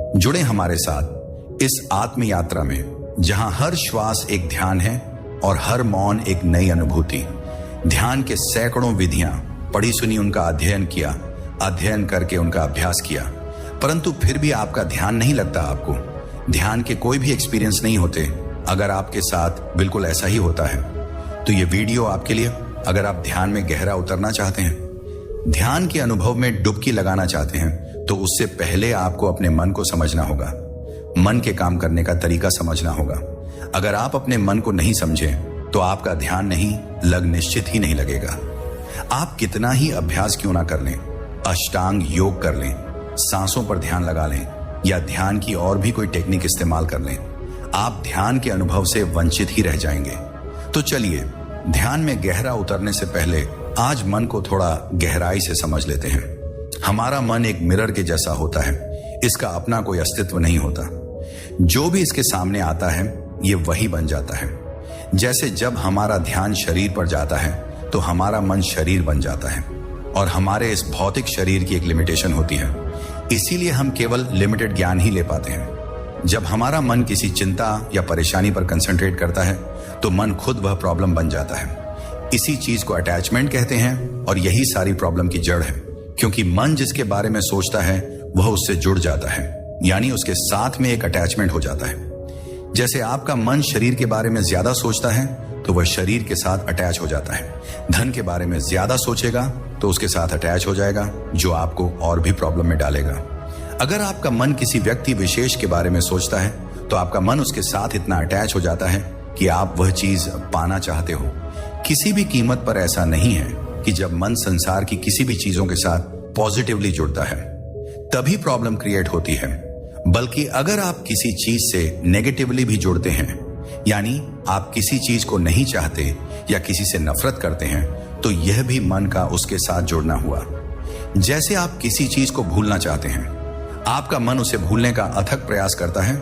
जुड़े हमारे साथ इस आत्म यात्रा में, जहां हर श्वास एक ध्यान है और हर मौन एक नई अनुभूति। ध्यान के सैकड़ों विधियां पढ़ी सुनी, उनका अध्ययन किया, अध्ययन करके उनका अभ्यास किया, परंतु फिर भी आपका ध्यान नहीं लगता। आपको ध्यान के कोई भी एक्सपीरियंस नहीं होते। अगर आपके साथ बिल्कुल ऐसा ही होता है तो ये वीडियो आपके लिए। अगर आप ध्यान में गहरा उतरना चाहते हैं, ध्यान के अनुभव में डुबकी लगाना चाहते हैं, तो उससे पहले आपको अपने मन को समझना होगा, मन के काम करने का तरीका समझना होगा। अगर आप अपने मन को नहीं समझें तो आपका ध्यान निश्चित ही नहीं लगेगा। आप कितना ही अभ्यास क्यों ना कर लें, अष्टांग योग कर लें, सांसों पर ध्यान लगा लें या ध्यान की और भी कोई टेक्निक इस्तेमाल कर लें, आप ध्यान के अनुभव से वंचित ही रह जाएंगे। तो चलिए, ध्यान में गहरा उतरने से पहले आज मन को थोड़ा गहराई से समझ लेते हैं। हमारा मन एक मिरर के जैसा होता है, इसका अपना कोई अस्तित्व नहीं होता। जो भी इसके सामने आता है ये वही बन जाता है। जैसे जब हमारा ध्यान शरीर पर जाता है तो हमारा मन शरीर बन जाता है, और हमारे इस भौतिक शरीर की एक लिमिटेशन होती है, इसीलिए हम केवल लिमिटेड ज्ञान ही ले पाते हैं। जब हमारा मन किसी चिंता या परेशानी पर कंसंट्रेट करता है तो मन खुद वह प्रॉब्लम बन जाता है। इसी चीज को अटैचमेंट कहते हैं और यही सारी प्रॉब्लम की जड़ है, क्योंकि मन जिसके बारे में सोचता है वह उससे जुड़ जाता है, यानी उसके साथ में एक अटैचमेंट हो जाता है। जैसे आपका मन शरीर के बारे में ज्यादा सोचता है तो वह शरीर के साथ अटैच हो जाता है। धन के बारे में ज्यादा सोचेगा तो उसके साथ अटैच हो जाएगा, जो आपको और भी प्रॉब्लम में डालेगा। अगर आपका मन किसी व्यक्ति विशेष के बारे में सोचता है तो आपका मन उसके साथ इतना अटैच हो जाता है कि आप वह चीज पाना चाहते हो। किसी भी कीमत पर ऐसा नहीं है कि जब मन संसार की किसी भी चीजों के साथ पॉजिटिवली जुड़ता है तभी प्रॉब्लम क्रिएट होती है, बल्कि अगर आप किसी चीज से नेगेटिवली भी जुड़ते हैं, यानी आप किसी चीज को नहीं चाहते या किसी से नफरत करते हैं, तो यह भी मन का उसके साथ जुड़ना हुआ। जैसे आप किसी चीज को भूलना चाहते हैं, आपका मन उसे भूलने का अथक प्रयास करता है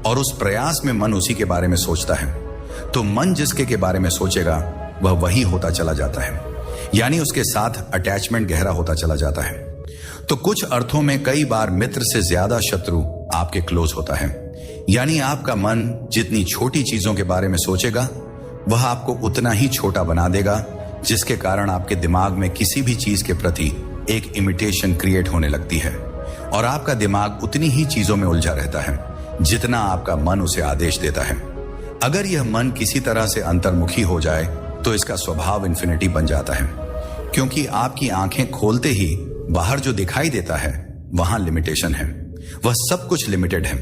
और उस प्रयास में मन उसी के बारे में सोचता है, तो मन जिसके के बारे में सोचेगा वह वही होता चला जाता है, यानी उसके साथ अटैचमेंट गहरा होता चला जाता है। तो कुछ अर्थों में कई बार मित्र से ज्यादा शत्रु आपके क्लोज होता है, यानी आपका मन जितनी छोटी चीजों के बारे में सोचेगा वह आपको उतना ही छोटा बना देगा, जिसके कारण आपके दिमाग में किसी भी चीज के प्रति एक इमिटेशन क्रिएट होने लगती है और आपका दिमाग उतनी ही चीजों में उलझा रहता है जितना आपका मन उसे आदेश देता है। अगर यह मन किसी तरह से अंतर्मुखी हो जाए तो इसका स्वभाव इन्फिनिटी बन जाता है, क्योंकि आपकी आंखें खोलते ही बाहर जो दिखाई देता है वहां लिमिटेशन है, वह सब कुछ लिमिटेड है।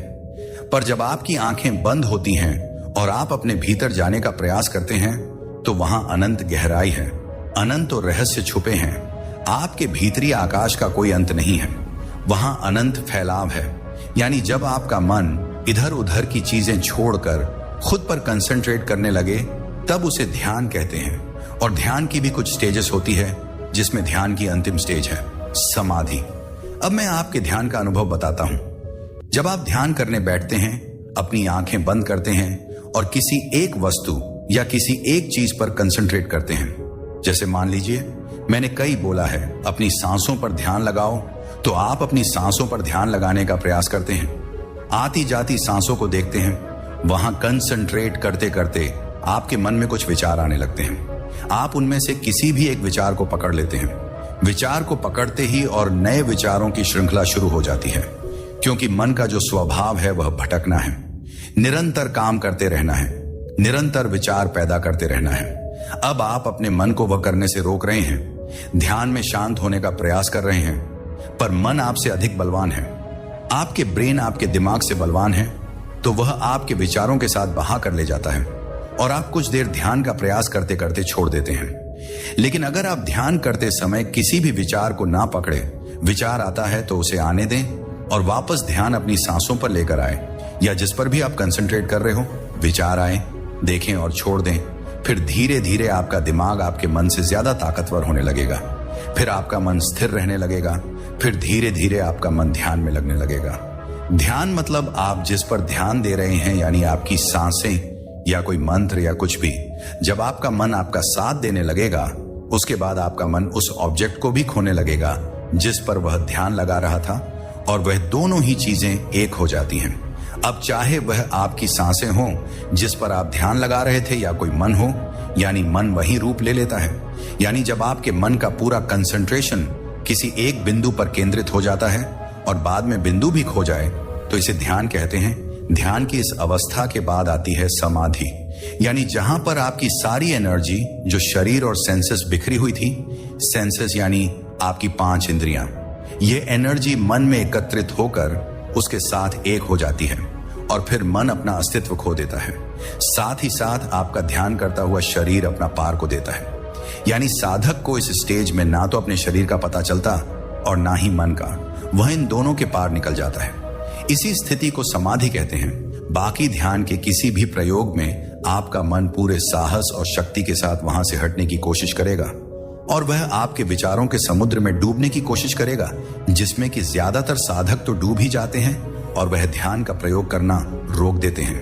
पर जब आपकी आंखें बंद होती हैं और आप अपने भीतर जाने का प्रयास करते हैं तो वहां अनंत गहराई है, अनंत और रहस्य छुपे हैं। आपके भीतरी आकाश का कोई अंत नहीं है, वहां अनंत फैलाव है। यानी जब आपका मन इधर उधर की चीजें छोड़कर खुद पर कंसंट्रेट करने लगे तब उसे ध्यान कहते हैं। और ध्यान की भी कुछ स्टेजेस होती है, जिसमें ध्यान की अंतिम स्टेज है समाधि। अब मैं आपके ध्यान का अनुभव बताता हूं। जब आप ध्यान करने बैठते हैं, अपनी आंखें बंद करते हैं और किसी एक वस्तु या किसी एक चीज पर कंसंट्रेट करते हैं। जैसे मान लीजिए मैंने कई बोला है अपनी सांसों पर ध्यान लगाओ, तो आप अपनी सांसों पर ध्यान लगाने का प्रयास करते हैं। आती जाती सांसों को देखते हैं, वहां कंसंट्रेट करते करते आपके मन में कुछ विचार आने लगते हैं। आप उनमें से किसी भी एक विचार को पकड़ लेते हैं। विचार को पकड़ते ही और नए विचारों की श्रृंखला शुरू हो जाती है, क्योंकि मन का जो स्वभाव है वह भटकना है, निरंतर काम करते रहना है, निरंतर विचार पैदा करते रहना है। अब आप अपने मन को वह करने से रोक रहे हैं, ध्यान में शांत होने का प्रयास कर रहे हैं, पर मन आपसे अधिक बलवान है। आपके ब्रेन आपके दिमाग से बलवान है, तो वह आपके विचारों के साथ बहा कर ले जाता है और आप कुछ देर ध्यान का प्रयास करते करते छोड़ देते हैं। लेकिन अगर आप ध्यान करते समय किसी भी विचार को ना पकड़े, विचार आता है तो उसे आने दें और वापस ध्यान अपनी सांसों पर लेकर आए, या जिस पर भी आप कंसंट्रेट कर रहे हो, विचार आए, देखें और छोड़ दें। फिर धीरे धीरे आपका दिमाग आपके मन से ज्यादा ताकतवर होने लगेगा, फिर आपका मन स्थिर रहने लगेगा, फिर धीरे धीरे आपका मन ध्यान में लगने लगेगा। ध्यान मतलब आप जिस पर ध्यान दे रहे हैं, यानी आपकी सांसें या कोई मंत्र या कुछ भी, जब आपका मन आपका साथ देने लगेगा, उसके बाद आपका मन उस ऑब्जेक्ट को भी खोने लगेगा जिस पर वह ध्यान लगा रहा था, और वह दोनों ही चीजें एक हो जाती हैं। अब चाहे वह आपकी सांसें हों जिस पर आप ध्यान लगा रहे थे, या कोई मन हो, यानी मन वही रूप ले लेता है। यानी जब आपके मन का पूरा कंसंट्रेशन किसी एक बिंदु पर केंद्रित हो जाता है और बाद में बिंदु भी खो जाए तो इसे ध्यान कहते हैं। ध्यान की इस अवस्था के बाद आती है समाधि, यानी जहां पर आपकी सारी एनर्जी जो शरीर और सेंसेस बिखरी हुई थी, सेंसेस यानी आपकी 5 इंद्रियां, ये एनर्जी मन में एकत्रित होकर उसके साथ एक हो जाती है और फिर मन अपना अस्तित्व खो देता है। साथ ही साथ आपका ध्यान करता हुआ शरीर अपना पार को देता है। यानी साधक को इस स्टेज में ना तो अपने शरीर का पता चलता और ना ही मन का, वह इन दोनों के पार निकल जाता है। इसी स्थिति को समाधि कहते हैं। बाकी ध्यान के किसी भी प्रयोग में आपका मन पूरे साहस और शक्ति के साथ वहां से हटने की कोशिश करेगा और वह आपके विचारों के समुद्र में डूबने की कोशिश करेगा, जिसमें कि ज्यादातर साधक तो डूब ही जाते हैं और वह ध्यान का प्रयोग करना रोक देते हैं।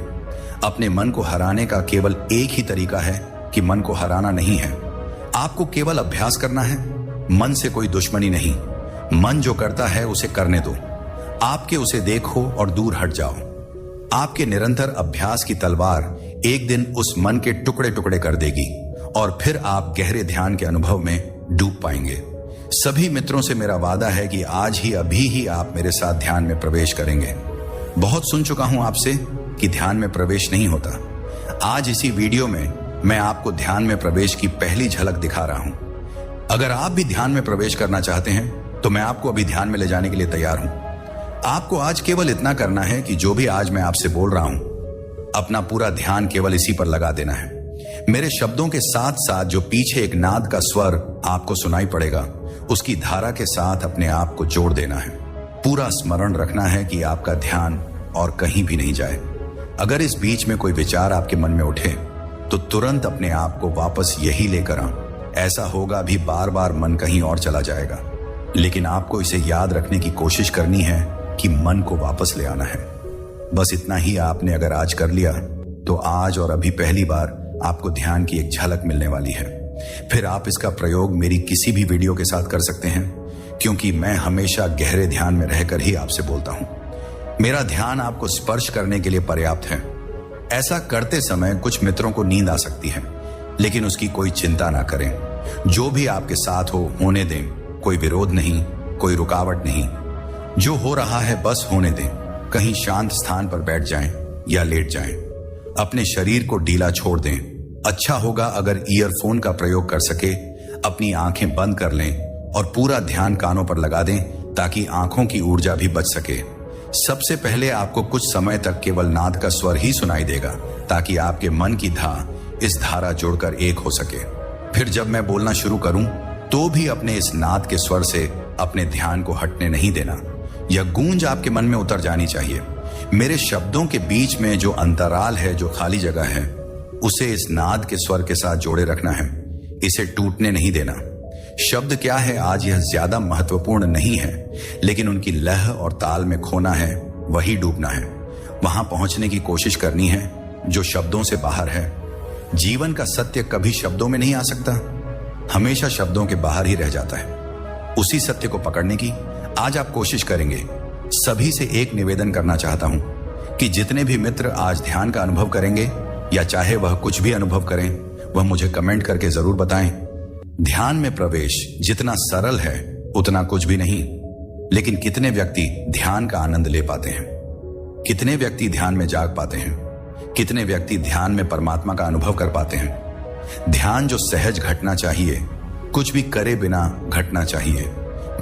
अपने मन को हराने का केवल एक ही तरीका है कि मन को हराना नहीं है, आपको केवल अभ्यास करना है। मन से कोई दुश्मनी नहीं, मन जो करता है उसे करने दो, आपके उसे देखो और दूर हट जाओ। आपके निरंतर अभ्यास की तलवार एक दिन उस मन के टुकड़े टुकड़े कर देगी और फिर आप गहरे ध्यान के अनुभव में डूब पाएंगे। सभी मित्रों से मेरा वादा है कि आज ही अभी ही आप मेरे साथ ध्यान में प्रवेश करेंगे। बहुत सुन चुका हूं आपसे कि ध्यान में प्रवेश नहीं होता। आज इसी वीडियो में मैं आपको ध्यान में प्रवेश की पहली झलक दिखा रहा हूं। अगर आप भी ध्यान में प्रवेश करना चाहते हैं तो मैं आपको अभी ध्यान में ले जाने के लिए तैयार हूं। आपको आज केवल इतना करना है कि जो भी आज मैं आपसे बोल रहा हूं, अपना पूरा ध्यान केवल इसी पर लगा देना है। मेरे शब्दों के साथ साथ जो पीछे एक नाद का स्वर आपको सुनाई पड़ेगा, उसकी धारा के साथ अपने आप को जोड़ देना है। पूरा स्मरण रखना है कि आपका ध्यान और कहीं भी नहीं जाए। अगर इस बीच में कोई विचार आपके मन में उठे तो तुरंत अपने आप को वापस यही लेकर आ। ऐसा होगा भी बार बार मन कहीं और चला जाएगा, लेकिन आपको इसे याद रखने की कोशिश करनी है कि मन को वापस ले आना है। बस इतना ही आपने अगर आज कर लिया तो आज और अभी पहली बार आपको ध्यान की एक झलक मिलने वाली है। फिर आप इसका प्रयोग मेरी किसी भी वीडियो के साथ कर सकते हैं, क्योंकि मैं हमेशा गहरे ध्यान में रहकर ही आपसे बोलता हूं। मेरा ध्यान आपको स्पर्श करने के लिए पर्याप्त है। ऐसा करते समय कुछ मित्रों को नींद आ सकती है, लेकिन उसकी कोई चिंता ना करें। जो भी आपके साथ हो होने दें, कोई विरोध नहीं, कोई रुकावट नहीं। जो हो रहा है बस होने दें। कहीं शांत स्थान पर बैठ जाएं या लेट जाएं। अपने शरीर को ढीला छोड़ दें। अच्छा होगा अगर ईयरफोन का प्रयोग कर सके, अपनी आंखें बंद कर लें और पूरा ध्यान कानों पर लगा दें ताकि आंखों की ऊर्जा भी बच सके। सबसे पहले आपको कुछ समय तक केवल नाद का स्वर ही सुनाई देगा, ताकि आपके मन की इस धारा जोड़कर एक हो सके। फिर जब मैं बोलना शुरू करूं तो भी अपने इस नाद के स्वर से अपने ध्यान को हटने नहीं देना। यह गूंज आपके मन में उतर जानी चाहिए। मेरे शब्दों के बीच में जो अंतराल है, जो खाली जगह है, उसे इस नाद के स्वर के साथ जोड़े रखना है। इसे टूटने नहीं देना। शब्द क्या है आज यह ज्यादा महत्वपूर्ण नहीं है, लेकिन उनकी लह और ताल में खोना है, वही डूबना है। वहां पहुंचने की कोशिश करनी है जो शब्दों से बाहर है। जीवन का सत्य कभी शब्दों में नहीं आ सकता, हमेशा शब्दों के बाहर ही रह जाता है। उसी सत्य को पकड़ने की आज आप कोशिश करेंगे। सभी से एक निवेदन करना चाहता हूं कि जितने भी मित्र आज ध्यान का अनुभव करेंगे, या चाहे वह कुछ भी अनुभव करें, वह मुझे कमेंट करके जरूर बताएं। ध्यान में प्रवेश जितना सरल है उतना कुछ भी नहीं, लेकिन कितने व्यक्ति ध्यान का आनंद ले पाते हैं, कितने व्यक्ति ध्यान में जाग पाते हैं, कितने व्यक्ति ध्यान में परमात्मा का अनुभव कर पाते हैं। ध्यान जो सहज घटना चाहिए, कुछ भी करे बिना घटना चाहिए।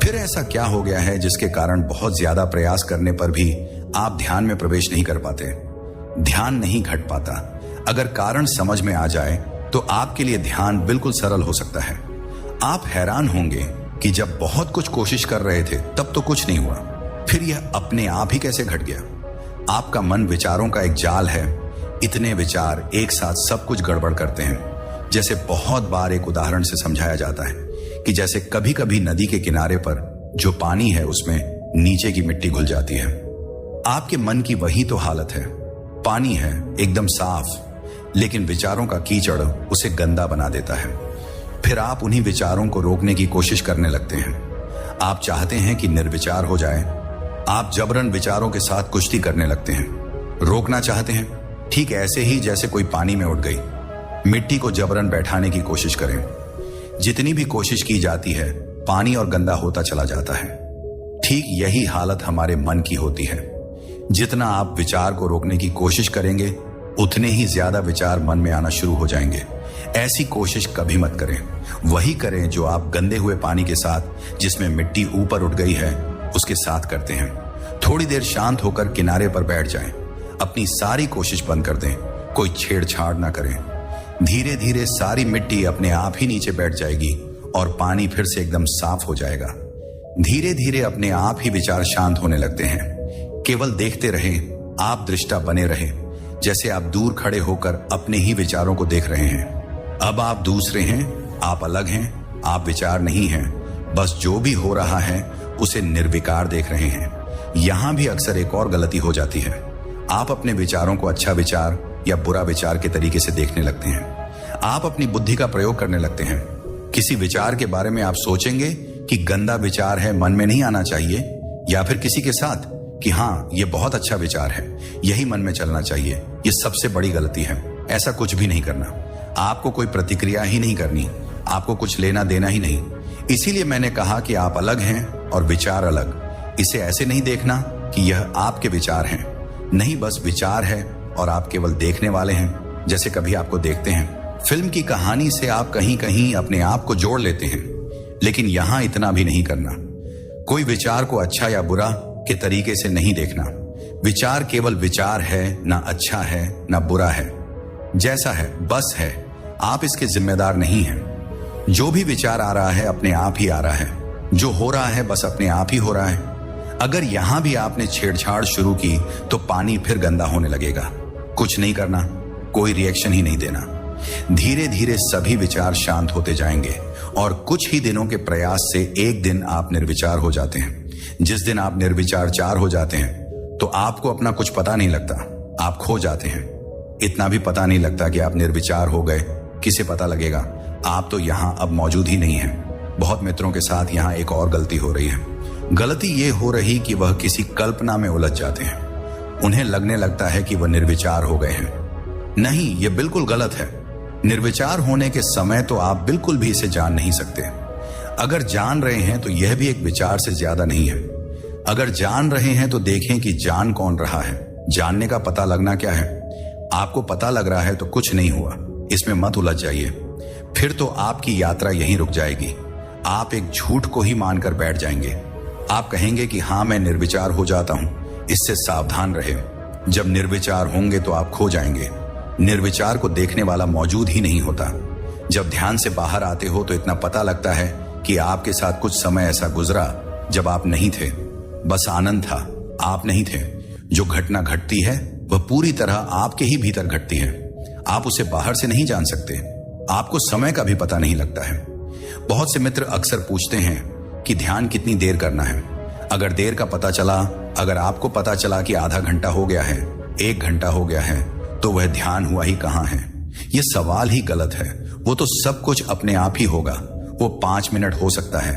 फिर ऐसा क्या हो गया है जिसके कारण बहुत ज्यादा प्रयास करने पर भी आप ध्यान में प्रवेश नहीं कर पाते? ध्यान नहीं घट पाता। अगर कारण समझ में आ जाए तो आपके लिए ध्यान बिल्कुल सरल हो सकता है। आप हैरान होंगे कि जब बहुत कुछ कोशिश कर रहे थे तब तो कुछ नहीं हुआ, फिर यह अपने आप ही कैसे घट गया? आपका मन विचारों का एक जाल है। इतने विचार एक साथ सब कुछ गड़बड़ करते हैं। जैसे बहुत बार एक उदाहरण से समझाया जाता है कि जैसे कभी कभी नदी के किनारे पर जो पानी है उसमें नीचे की मिट्टी घुल जाती है। आपके मन की वही तो हालत है। पानी है एकदम साफ, लेकिन विचारों का कीचड़ उसे गंदा बना देता है। फिर आप उन्हीं विचारों को रोकने की कोशिश करने लगते हैं। आप चाहते हैं कि निर्विचार हो जाए, आप जबरन विचारों के साथ कुश्ती करने लगते हैं, रोकना चाहते हैं, ठीक ऐसे ही जैसे कोई पानी में उठ गई। मिट्टी को जबरन बैठाने की कोशिश करें। जितनी भी कोशिश की जाती है, पानी और गंदा होता चला जाता है। ठीक यही हालत हमारे मन की होती है। जितना आप विचार को रोकने की कोशिश करेंगे, उतने ही ज्यादा विचार मन में आना शुरू हो जाएंगे। ऐसी कोशिश कभी मत करें। वही करें जो आप गंदे हुए पानी के साथ, जिसमें मिट्टी ऊपर उठ गई है, उसके साथ करते हैं। थोड़ी देर शांत होकर किनारे पर बैठ जाएं। अपनी सारी कोशिश बंद कर दें, कोई छेड़छाड़ ना करें। धीरे धीरे सारी मिट्टी अपने आप ही नीचे बैठ जाएगी और पानी फिर से एकदम साफ हो जाएगा। धीरे धीरे अपने आप ही विचार शांत होने लगते हैं। केवल देखते रहें, आप दृष्टा बने रहें, जैसे आप दूर खड़े होकर अपने ही विचारों को देख रहे हैं। अब आप दूसरे हैं, आप अलग हैं, आप विचार नहीं हैं। बस जो भी हो रहा है उसे निर्विकार देख रहे हैं। यहां भी अक्सर एक और गलती हो जाती है। आप अपने विचारों को अच्छा विचार या बुरा विचार के तरीके से देखने लगते हैं। आप अपनी बुद्धि का प्रयोग करने लगते हैं। किसी विचार के बारे में आप सोचेंगे कि गंदा विचार है, मन में नहीं आना चाहिए, या फिर किसी के साथ कि हाँ ये बहुत अच्छा विचार है, यही मन में चलना चाहिए। ये सबसे बड़ी गलती है। ऐसा कुछ भी नहीं करना। आपको कोई प्रतिक्रिया ही नहीं करनी, आपको कुछ लेना देना ही नहीं। इसीलिए मैंने कहा कि आप अलग हैं और विचार अलग। इसे ऐसे नहीं देखना कि यह आपके विचार हैं, नहीं, बस विचार है और आप केवल देखने वाले हैं। जैसे कभी आपको देखते हैं, फिल्म की कहानी से आप कहीं कहीं अपने आप को जोड़ लेते हैं, लेकिन यहां इतना भी नहीं करना। कोई विचार को अच्छा या बुरा के तरीके से नहीं देखना। विचार केवल विचार है, ना अच्छा है ना बुरा है, जैसा है बस है। आप इसके जिम्मेदार नहीं हैं। जो भी विचार आ रहा है अपने आप ही आ रहा है, जो हो रहा है बस अपने आप ही हो रहा है। अगर यहां भी आपने छेड़छाड़ शुरू की तो पानी फिर गंदा होने लगेगा। कुछ नहीं करना, कोई रिएक्शन ही नहीं देना। धीरे धीरे सभी विचार शांत होते जाएंगे और कुछ ही दिनों के प्रयास से एक दिन आप निर्विचार हो जाते हैं। जिस दिन आप निर्विचार हो जाते हैं तो आपको अपना कुछ पता नहीं लगता, आप खो जाते हैं। इतना भी पता नहीं लगता कि आप निर्विचार हो गए, किसे पता लगेगा। आप तो यहां अब मौजूद ही नहीं हैं। बहुत मित्रों के साथ यहां एक और गलती हो रही है। गलती ये हो रही कि वह किसी कल्पना में उलझ जाते हैं। उन्हें लगने लगता है कि वह निर्विचार हो गए हैं। नहीं, यह बिल्कुल गलत है। निर्विचार होने के समय तो आप बिल्कुल भी इसे जान नहीं सकते। अगर जान रहे हैं तो यह भी एक विचार से ज्यादा नहीं है। अगर जान रहे हैं तो देखें कि जान कौन रहा है। जानने का पता लगना क्या है। आपको पता लग रहा है तो कुछ नहीं हुआ, इसमें मत उलझ जाइए। फिर तो आपकी यात्रा यहीं रुक जाएगी। आप एक झूठ को ही मानकर बैठ जाएंगे। आप कहेंगे कि हाँ मैं निर्विचार हो जाता हूं, इससे सावधान रहे। जब निर्विचार होंगे तो आप खो जाएंगे। निर्विचार को देखने वाला मौजूद ही नहीं होता। जब ध्यान से बाहर आते हो तो इतना पता लगता है कि आपके साथ कुछ समय ऐसा गुजरा जब आप नहीं थे, बस आनंद था, आप नहीं थे। जो घटना घटती है वह पूरी तरह आपके ही भीतर घटती है। आप उसे बाहर से नहीं जान सकते। आपको समय का भी पता नहीं लगता है। बहुत से मित्र अक्सर पूछते हैं कि ध्यान कितनी देर करना है। अगर देर का पता चला, अगर आपको पता चला कि आधा घंटा हो गया है, 1 घंटा हो गया है, तो वह ध्यान हुआ ही कहां है। यह सवाल ही गलत है। वो तो सब कुछ अपने आप ही होगा। वो 5 मिनट हो सकता है,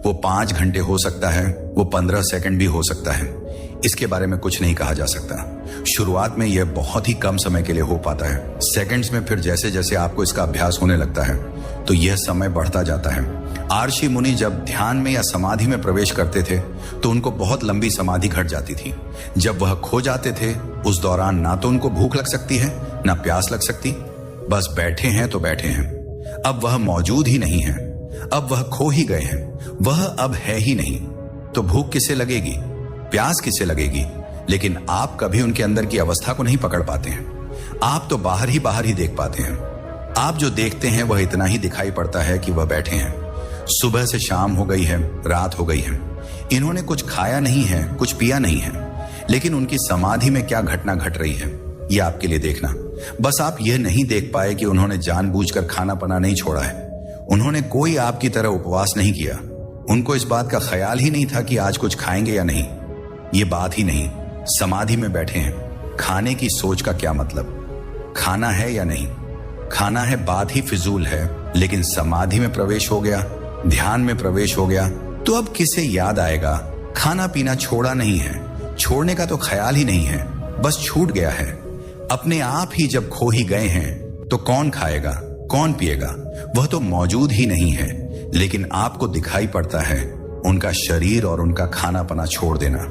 वो 5 घंटे हो सकता है, वो 15 सेकंड भी हो सकता है। इसके बारे में कुछ नहीं कहा जा सकता। शुरुआत में यह बहुत ही कम समय के लिए हो पाता है, सेकंड्स में। फिर जैसे जैसे आपको इसका अभ्यास होने लगता है तो यह समय बढ़ता जाता है। आर्षि मुनि जब ध्यान में या समाधि में प्रवेश करते थे तो उनको बहुत लंबी समाधि घट जाती थी। जब वह खो जाते थे उस दौरान ना तो उनको भूख लग सकती है ना प्यास लग सकती। बस बैठे हैं तो बैठे हैं। अब वह मौजूद ही नहीं है, अब वह खो ही गए हैं। वह अब है ही नहीं, तो भूख किसे लगेगी, प्यास किसे लगेगी। लेकिन आप कभी उनके अंदर की अवस्था को नहीं पकड़ पाते हैं। आप तो बाहर ही देख पाते हैं। आप जो देखते हैं वह इतना ही दिखाई पड़ता है कि वह बैठे हैं। सुबह से शाम हो गई है, रात हो गई है। इन्होंने कुछ खाया नहीं है, कुछ पिया नहीं है, लेकिन उनकी समाधि में क्या घटना घट रही है यह आपके लिए देखना। बस आप यह नहीं देख पाए कि उन्होंने जानबूझकर खाना पना नहीं छोड़ा है। उन्होंने कोई आपकी तरह उपवास नहीं किया। उनको इस बात का ख्याल ही नहीं था कि आज कुछ खाएंगे या नहीं। ये बात ही नहीं। समाधि में बैठे हैं। खाने की सोच का क्या मतलब। खाना है या नहीं, खाना है बात ही फिजूल है। लेकिन समाधि में प्रवेश हो गया, ध्यान में प्रवेश हो गया, तो अब किसे याद आएगा खाना पीना छोड़ा नहीं है, छोड़ने का तो ख्याल ही नहीं है, बस छूट गया है। अपने आप ही जब खो ही गए हैं तो कौन खाएगा, कौन पिएगा, वह तो मौजूद ही नहीं है। लेकिन आपको दिखाई पड़ता है उनका शरीर और उनका खाना पना छोड़ देना।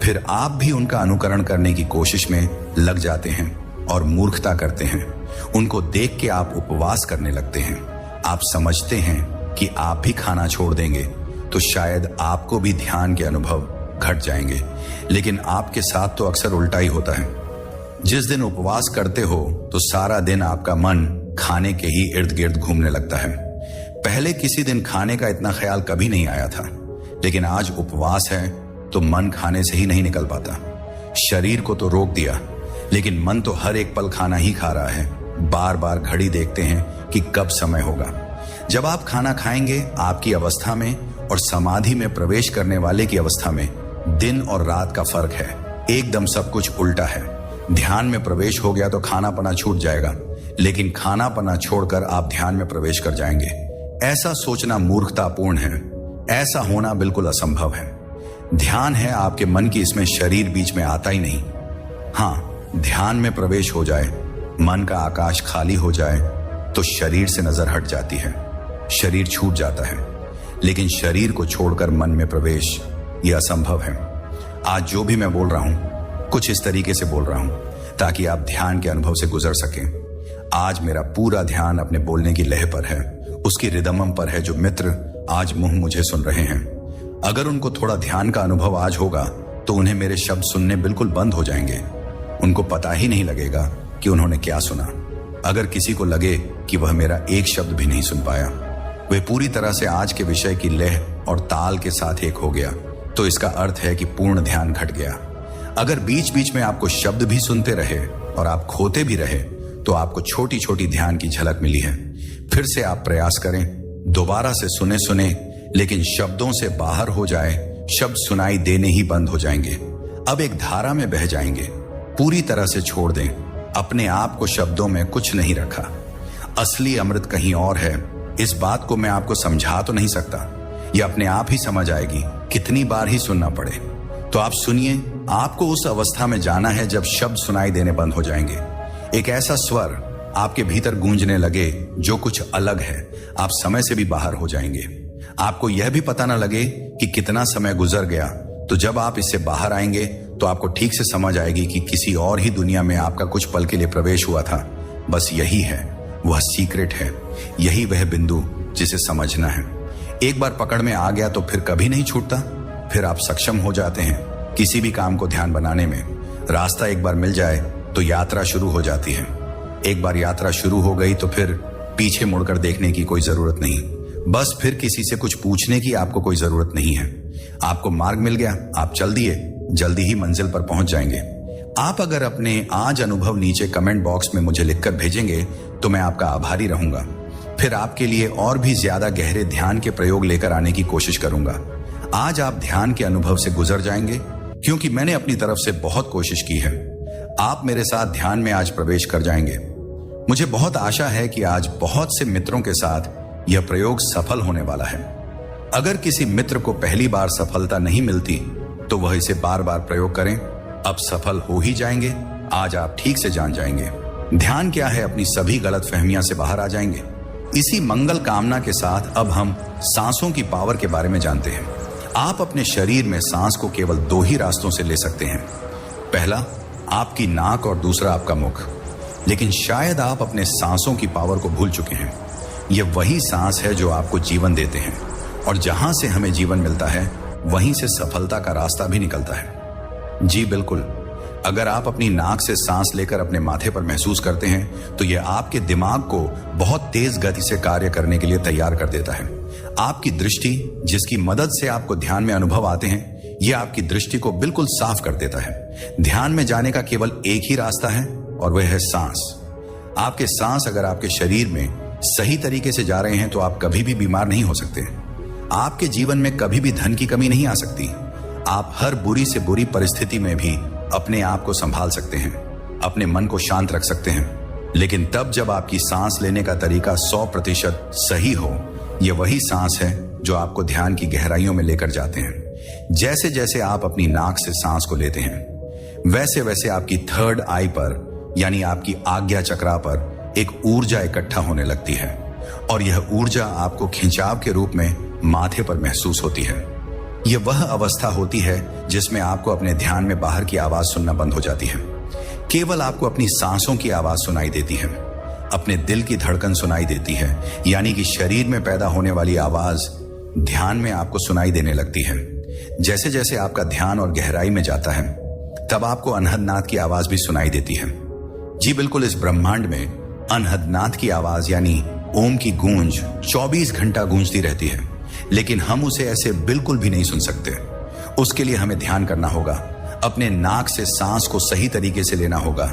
फिर आप भी उनका अनुकरण करने की कोशिश में लग जाते हैं और मूर्खता करते हैं। उनको देख के आप उपवास करने लगते हैं। आप समझते हैं कि आप भी खाना छोड़ देंगे तो शायद आपको भी ध्यान के अनुभव घट जाएंगे। लेकिन आपके साथ तो अक्सर उल्टा ही होता है। जिस दिन उपवास करते हो तो सारा दिन आपका मन खाने के ही इर्द गिर्द घूमने लगता है। पहले किसी दिन खाने का इतना ख्याल कभी नहीं आया था, लेकिन आज उपवास है तो मन खाने से ही नहीं निकल पाता। शरीर को तो रोक दिया, लेकिन मन तो हर एक पल खाना ही खा रहा है। बार बार घड़ी देखते हैं कि कब समय होगा। जब आप खाना खाएंगे, आपकी अवस्था में और समाधि में प्रवेश करने वाले की अवस्था में दिन और रात का फर्क है। एकदम सब कुछ उल्टा है। ध्यान में प्रवेश हो गया तो खाना पना छूट जाएगा, लेकिन खाना पना छोड़कर आप ध्यान में प्रवेश कर जाएंगे। ऐसा सोचना मूर्खतापूर्ण है। ऐसा होना बिल्कुल असंभव है। ध्यान है आपके मन की, इसमें शरीर बीच में आता ही नहीं। हाँ, ध्यान में प्रवेश हो जाए, मन का आकाश खाली हो जाए तो शरीर से नजर हट जाती है, शरीर छूट जाता है। लेकिन शरीर को छोड़कर मन में प्रवेश यह असंभव है। आज जो भी मैं बोल रहा हूं, कुछ इस तरीके से बोल रहा हूं ताकि आप ध्यान के अनुभव से गुजर सकें। आज मेरा पूरा ध्यान अपने बोलने की लय पर है, उसकी रिदमम पर है। जो मित्र आज मुंह मुझे सुन रहे हैं, अगर उनको थोड़ा ध्यान का अनुभव आज होगा तो उन्हें मेरे शब्द सुनने बिल्कुल बंद हो जाएंगे। उनको पता ही नहीं लगेगा कि उन्होंने क्या सुना। अगर किसी को लगे कि वह मेरा एक शब्द भी नहीं सुन पाया, वह पूरी तरह से आज के विषय की लय और ताल के साथ एक हो गया, तो इसका अर्थ है कि पूर्ण ध्यान घट गया। अगर बीच बीच में आपको शब्द भी सुनते रहे और आप खोते भी रहे तो आपको छोटी छोटी ध्यान की झलक मिली है। फिर से आप प्रयास करें, दोबारा से सुने, लेकिन शब्दों से बाहर हो जाए, शब्द सुनाई देने ही बंद हो जाएंगे। अब एक धारा में बह जाएंगे। पूरी तरह से छोड़ दें। अपने आप को शब्दों में कुछ नहीं रखा। असली अमृत कहीं और है। इस बात को मैं आपको समझा तो नहीं सकता, यह अपने आप ही समझ आएगी, कितनी बार ही सुनना पड़े। तो आप सुनिए। आपको उस अवस्था में जाना है जब शब्द सुनाई देने बंद हो जाएंगे। एक ऐसा स्वर आपके भीतर गूंजने लगे जो कुछ अलग है। आप समय से भी बाहर हो जाएंगे। आपको यह भी पता न लगे कि कितना समय गुजर गया। तो जब आप इससे बाहर आएंगे तो आपको ठीक से समझ आएगी कि किसी और ही दुनिया में आपका कुछ पल के लिए प्रवेश हुआ था। बस यही है, वह सीक्रेट है। यही वह बिंदु जिसे समझना है। एक बार पकड़ में आ गया तो फिर कभी नहीं छूटता। फिर आप सक्षम हो जाते हैं किसी भी काम को ध्यान बनाने में। रास्ता एक बार मिल जाए तो यात्रा शुरू हो जाती है। एक बार यात्रा शुरू हो गई तो फिर पीछे मुड़कर देखने की कोई जरूरत नहीं। बस फिर किसी से कुछ पूछने की आपको कोई जरूरत नहीं है। आपको मार्ग मिल गया, आप चल दिए, जल्दी ही मंजिल पर पहुंच जाएंगे। आप अगर अपने आज अनुभव नीचे कमेंट बॉक्स में मुझे लिखकर भेजेंगे तो मैं आपका आभारी रहूंगा। फिर आपके लिए और भी ज्यादा गहरे ध्यान के प्रयोग लेकर आने की कोशिश करूंगा। आज आप ध्यान के अनुभव से गुजर जाएंगे, क्योंकि मैंने अपनी तरफ से बहुत कोशिश की है। आप मेरे साथ ध्यान में आज प्रवेश कर जाएंगे। मुझे बहुत आशा है कि आज बहुत से मित्रों के साथ यह प्रयोग सफल होने वाला है। अगर किसी मित्र को पहली बार सफलता नहीं मिलती तो वह इसे बार बार प्रयोग करें। अब सफल हो ही जाएंगे। आज आप ठीक से जान जाएंगे ध्यान क्या है। अपनी सभी गलत फहमियां से बाहर आ जाएंगे। इसी मंगल कामना के साथ अब हम सांसों की पावर के बारे में जानते हैं। आप अपने शरीर में सांस को केवल दो ही रास्तों से ले सकते हैं। पहला आपकी नाक और दूसरा आपका मुख। लेकिन शायद आप अपने सांसों की पावर को भूल चुके हैं। यह वही सांस है जो आपको जीवन देते हैं, और जहां से हमें जीवन मिलता है वहीं से सफलता का रास्ता भी निकलता है। जी बिल्कुल, अगर आप अपनी नाक से सांस लेकर अपने माथे पर महसूस करते हैं तो यह आपके दिमाग को बहुत तेज गति से कार्य करने के लिए तैयार कर देता है। आपकी दृष्टि, जिसकी मदद से आपको ध्यान में अनुभव आते हैं, यह आपकी दृष्टि को बिल्कुल साफ कर देता है। ध्यान में जाने का केवल एक ही रास्ता है और वह है सांस। आपके सांस अगर आपके शरीर में सही तरीके से जा रहे हैं तो आप कभी भी बीमार नहीं हो सकते। आपके जीवन में कभी भी धन की कमी नहीं आ सकती। आप हर बुरी से बुरी परिस्थिति में भी अपने आप को संभाल सकते हैं, अपने मन को शांत रख सकते हैं। लेकिन तब जब आपकी सांस लेने का तरीका 100% सही हो। यह वही सांस है जो आपको ध्यान की गहराइयों में लेकर जाते हैं। जैसे जैसे आप अपनी नाक से सांस को लेते हैं वैसे वैसे आपकी थर्ड आई पर यानी आपकी आज्ञा चक्रा पर एक ऊर्जा इकट्ठा होने लगती है और यह ऊर्जा आपको खिंचाव के रूप में माथे पर महसूस होती है। यह वह अवस्था होती है जिसमें आपको अपने ध्यान में बाहर की आवाज सुनना बंद हो जाती है। केवल आपको अपनी सांसों की आवाज सुनाई देती है, अपने दिल की धड़कन सुनाई देती है, यानी कि शरीर में पैदा होने वाली आवाज ध्यान में आपको सुनाई देने लगती है। जैसे जैसे आपका ध्यान और गहराई में जाता है तब आपको अनहदनाद की आवाज भी सुनाई देती है। जी बिल्कुल, इस ब्रह्मांड में अनहदनाद की आवाज यानी ओम की गूंज 24 घंटा गूंजती रहती है, लेकिन हम उसे ऐसे बिल्कुल भी नहीं सुन सकते। उसके लिए हमें ध्यान करना होगा, अपने नाक से सांस को सही तरीके से लेना होगा,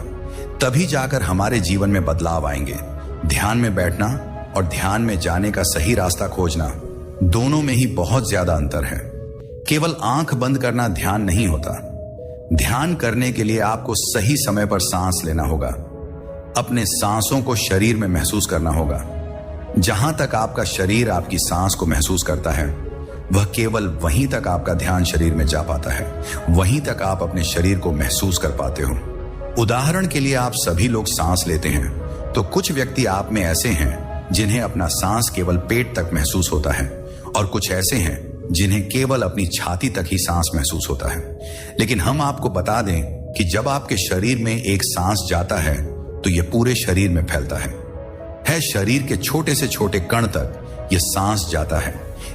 तभी जाकर हमारे जीवन में बदलाव आएंगे। ध्यान में बैठना और ध्यान में जाने का सही रास्ता खोजना, दोनों में ही बहुत ज्यादा अंतर है। केवल आंख बंद करना ध्यान नहीं होता। ध्यान करने के लिए आपको सही समय पर सांस लेना होगा, अपने सांसों को शरीर में महसूस करना होगा। जहां तक आपका शरीर आपकी सांस को महसूस करता है वह केवल वहीं तक आपका ध्यान शरीर में जा पाता है, वहीं तक आप अपने शरीर को महसूस कर पाते हो। उदाहरण के लिए आप सभी लोग सांस लेते हैं तो कुछ व्यक्ति आप में ऐसे हैं जिन्हें अपना सांस केवल पेट तक महसूस होता है और कुछ ऐसे हैं जिन्हें केवल अपनी छाती तक ही सांस महसूस होता है। लेकिन हम आपको बता दें कि जब आपके शरीर में एक सांस जाता है तो यह पूरे शरीर में फैलता है। शरीर के छोटे से छोटे कण तक यह सांस जाता है,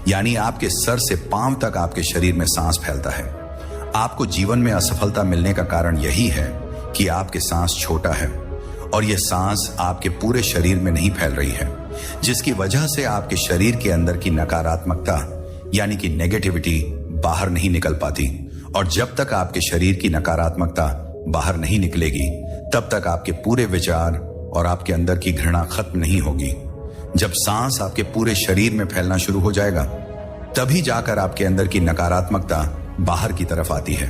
यानी आपके सर से पांव तक आपके शरीर में सांस फैलता है। आपको जीवन में असफलता मिलने का कारण यही है कि आपके सांस छोटा है और यह सांस आपके पूरे शरीर में नहीं फैल रही है, जिसकी वजह से आपके शरीर के अंदर की नकारात्मकता यानी कि नेगेटिविटी बाहर नहीं निकल पाती। और जब तक आपके शरीर की नकारात्मकता बाहर नहीं निकलेगी तब तक आपके पूरे विचार और आपके अंदर की घृणा खत्म नहीं होगी। जब सांस आपके पूरे शरीर में फैलना शुरू हो जाएगा तभी जाकर आपके अंदर की नकारात्मकता बाहर की तरफ आती है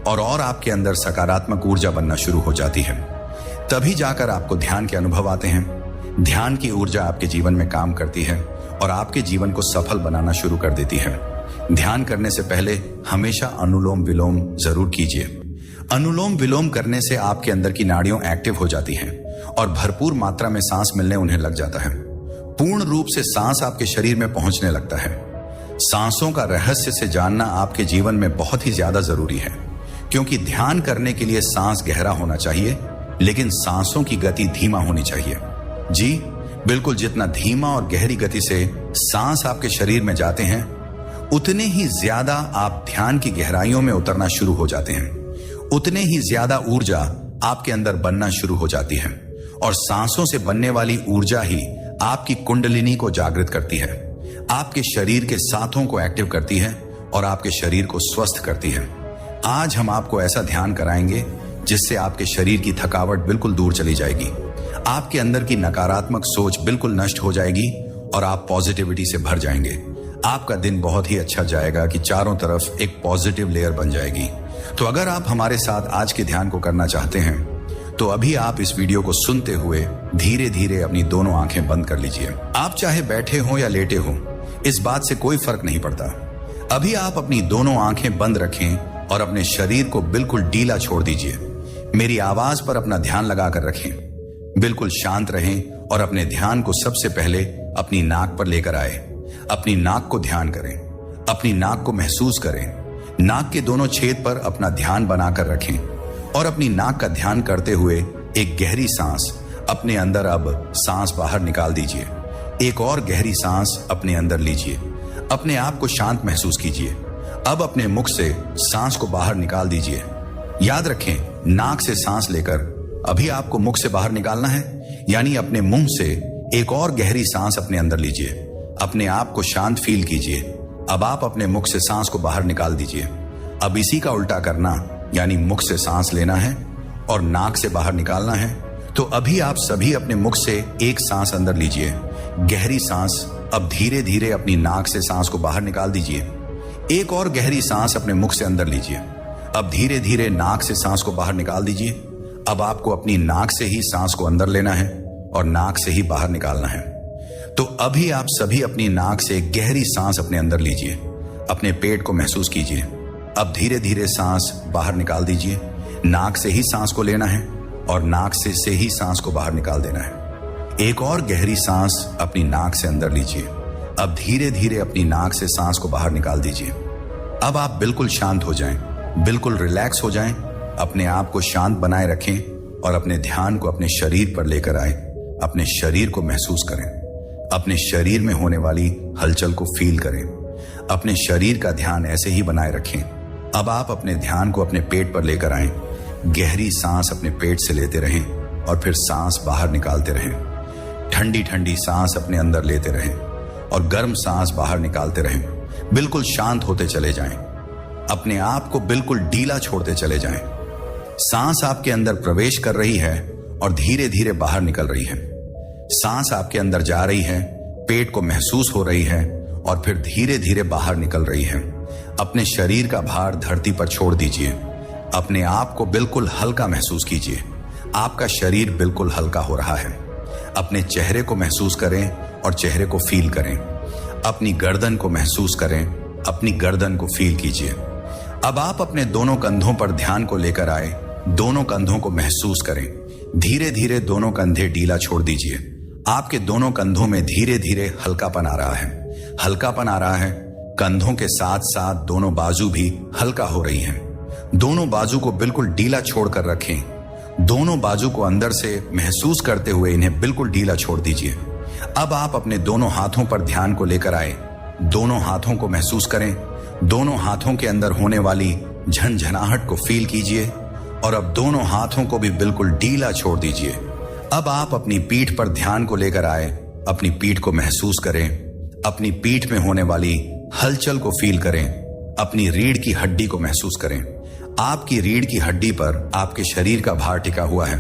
और आपके अंदर सकारात्मक ऊर्जा बनना शुरू हो जाती है। तभी जाकर आपको ध्यान के अनुभव आते हैं। ध्यान की ऊर्जा आपके जीवन में काम करती है और आपके जीवन को सफल बनाना शुरू कर देती है। ध्यान करने से पहले हमेशा अनुलोम विलोम जरूर कीजिए। अनुलोम विलोम करने से आपके अंदर की नाड़ियां एक्टिव हो जाती हैं और भरपूर मात्रा में सांस मिलने उन्हें लग जाता है। पूर्ण रूप से सांस आपके शरीर में पहुंचने लगता है। सांसों का रहस्य से जानना आपके जीवन में बहुत ही ज्यादा जरूरी है, क्योंकि ध्यान करने के लिए सांस गहरा होना चाहिए, लेकिन सांसों की गति धीमा होनी चाहिए। जी बिल्कुल, जितना धीमा और गहरी गति से सांस आपके शरीर में जाते हैं उतने ही ज्यादा आप ध्यान की गहराइयों में उतरना शुरू हो जाते हैं, उतने ही ज्यादा ऊर्जा आपके अंदर बनना शुरू हो जाती है और सांसों से बनने वाली ऊर्जा ही आपकी कुंडलिनी को जागृत करती है, आपके शरीर के साथों को एक्टिव करती है और आपके शरीर को स्वस्थ करती है। आज हम आपको ऐसा ध्यान कराएंगे जिससे आपके शरीर की थकावट बिल्कुल दूर चली जाएगी, आपके अंदर की नकारात्मक सोच बिल्कुल नष्ट हो जाएगी और आप पॉजिटिविटी से भर जाएंगे। आपका दिन बहुत ही अच्छा जाएगा कि चारों तरफ एक पॉजिटिव लेयर बन जाएगी। तो अगर आप हमारे साथ आज के ध्यान को करना चाहते हैं तो अभी आप इस वीडियो को सुनते हुए धीरे धीरे अपनी दोनों आंखें बंद कर लीजिए। आप चाहे बैठे हो या लेटे हो, इस बात से कोई फर्क नहीं पड़ता। अभी आप अपनी दोनों आंखें बंद रखें और अपने शरीर को बिल्कुल ढीला छोड़ दीजिए। मेरी आवाज पर अपना ध्यान लगाकर रखें। बिल्कुल शांत रहें और अपने ध्यान को सबसे पहले अपनी नाक पर लेकर आए। अपनी नाक को ध्यान करें, अपनी नाक को महसूस करें। नाक के दोनों छेद पर अपना ध्यान बनाकर रखें और अपनी नाक का ध्यान करते हुए एक गहरी सांस अपने अंदर अब सांस बाहर निकाल दीजिए। एक और गहरी सांस अपने अंदर लीजिए। अपने आप को शांत महसूस कीजिए। अब अपने मुख से सांस को बाहर निकाल दीजिए। याद रखें, नाक से सांस लेकर अभी आपको मुख से बाहर निकालना है, यानी अपने मुंह से एक और गहरी सांस अपने अंदर लीजिए। अपने आप को शांत फील कीजिए। अब आप अपने मुख से सांस को बाहर निकाल दीजिए। अब इसी का उल्टा करना, यानी मुख से सांस लेना है और नाक से बाहर निकालना है। तो अभी आप सभी अपने मुख से एक सांस अंदर लीजिए, गहरी सांस। अब धीरे धीरे अपनी नाक से सांस को बाहर निकाल दीजिए। एक और गहरी सांस अपने मुख से अंदर लीजिए। अब धीरे धीरे नाक से सांस को बाहर निकाल दीजिए। अब आपको अपनी नाक से ही सांस को अंदर लेना है और नाक से ही बाहर निकालना है। तो अभी आप सभी अपनी नाक से गहरी सांस अपने अंदर लीजिए। अपने पेट को महसूस कीजिए। अब धीरे धीरे सांस बाहर निकाल दीजिए। नाक से ही सांस को लेना है और नाक से ही सांस को बाहर निकाल देना है। एक और गहरी सांस अपनी नाक से अंदर लीजिए। अब धीरे धीरे अपनी नाक से सांस को बाहर निकाल दीजिए। अब आप बिल्कुल शांत हो जाएं, बिल्कुल रिलैक्स हो जाएं। अपने आप को शांत बनाए रखें और अपने ध्यान को अपने शरीर पर लेकर आए। अपने शरीर को महसूस करें। अपने शरीर में होने वाली हलचल को फील करें। अपने शरीर का ध्यान ऐसे ही बनाए रखें। अब आप अपने ध्यान को अपने पेट पर लेकर आएं। गहरी सांस अपने पेट से लेते रहें और फिर सांस बाहर निकालते रहें। ठंडी ठंडी सांस अपने अंदर लेते रहें और गर्म सांस बाहर निकालते रहें। बिल्कुल शांत होते चले जाएं। अपने आप को बिल्कुल ढीला छोड़ते चले जाएं। सांस आपके अंदर प्रवेश कर रही है और धीरे धीरे बाहर निकल रही है। सांस आपके अंदर जा रही है, पेट को महसूस हो रही है और फिर धीरे धीरे बाहर निकल रही है। अपने शरीर का भार धरती पर छोड़ दीजिए। अपने आप को बिल्कुल हल्का महसूस कीजिए। आपका शरीर बिल्कुल हल्का हो रहा है। अपने चेहरे को महसूस करें और चेहरे को फील करें। अपनी गर्दन को महसूस करें, अपनी गर्दन को फील कीजिए। अब आप अपने दोनों कंधों पर ध्यान को लेकर आए। दोनों कंधों को महसूस करें। धीरे धीरे दोनों कंधे ढीला छोड़ दीजिए। आपके दोनों कंधों में धीरे धीरे हल्कापन आ रहा है। हल्कापन आ रहा है। कंधों के साथ साथ दोनों बाजू भी हल्का हो रही हैं। दोनों बाजू को बिल्कुल ढीला छोड़कर रखें। दोनों बाजू को अंदर से महसूस करते हुए इन्हें बिल्कुल ढीला छोड़ दीजिए। अब आप अपने दोनों हाथों पर ध्यान को लेकर आए। दोनों हाथों को महसूस करें। दोनों हाथों के अंदर होने वाली झनझनाहट को फील कीजिए और अब दोनों हाथों को भी बिल्कुल ढीला छोड़ दीजिए। अब आप अपनी पीठ पर ध्यान को लेकर आए। अपनी पीठ को महसूस करें। अपनी पीठ में होने वाली हलचल को फील करें। अपनी रीढ़ की हड्डी को महसूस करें। आपकी रीढ़ की हड्डी पर आपके शरीर का भार टिका हुआ है।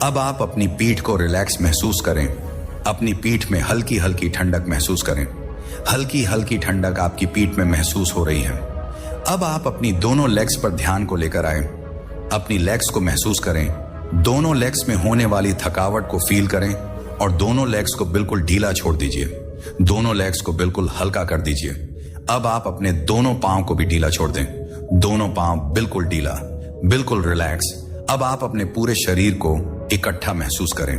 अब आप अपनी पीठ को रिलैक्स महसूस करें। अपनी पीठ में हल्की हल्की ठंडक महसूस करें। हल्की हल्की ठंडक आपकी पीठ में महसूस हो रही है। अब आप अपनी दोनों लेग्स पर ध्यान को लेकर आए। अपनी लेग्स को महसूस करें। दोनों लेग्स में होने वाली थकावट को फील करें और दोनों लेग्स को बिल्कुल ढीला छोड़ दीजिए। दोनों लेग्स को बिल्कुल हल्का कर दीजिए। अब आप अपने दोनों पांव को भी ढीला छोड़ दें। दोनों पांव बिल्कुल ढीला, बिल्कुल रिलैक्स। अब आप अपने पूरे शरीर को इकट्ठा महसूस करें।